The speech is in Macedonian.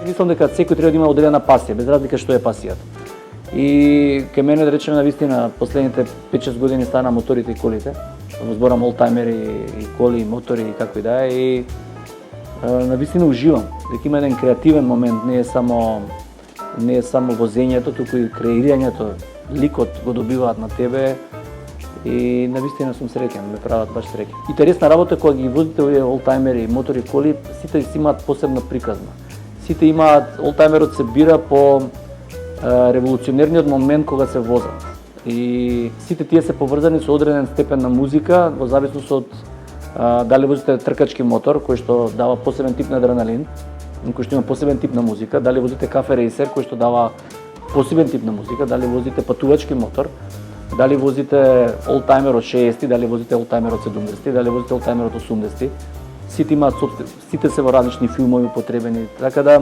Мислам дека секој треба да има одделена пасија, без разлика што е пасијата. И кај мене, да речеме, навистина, последните 5-6 години стана моторите и колите. Во зборам олтајмери и коли, и мотори и како и да е. И навистина уживам, дека има еден креативен момент, не е само возењето, туку и креирањето, ликот го добиваат на тебе и навистина сум среќен, ме прават баш среќен. Интересна работа кога ги возите овие олтајмери, мотори, коли, сите си имаат посебна приказна. Сите имаат, олтајмерот се бира по револуционерниот момент кога се возат. И сите тие се поврзани со одреден степен на музика, во зависност од дали возите тркачки мотор, кој што дава посебен тип на адреналин, кој што има посебен тип на музика, дали возите кафе рейсер, кој што дава посебен тип на музика, дали возите патувачки мотор, дали возите олтајмер од 60-ти, дали возите олтајмер од 70-ти, дали возите олтајмер од 80-ти. Сите се во различни филмови употребени, така да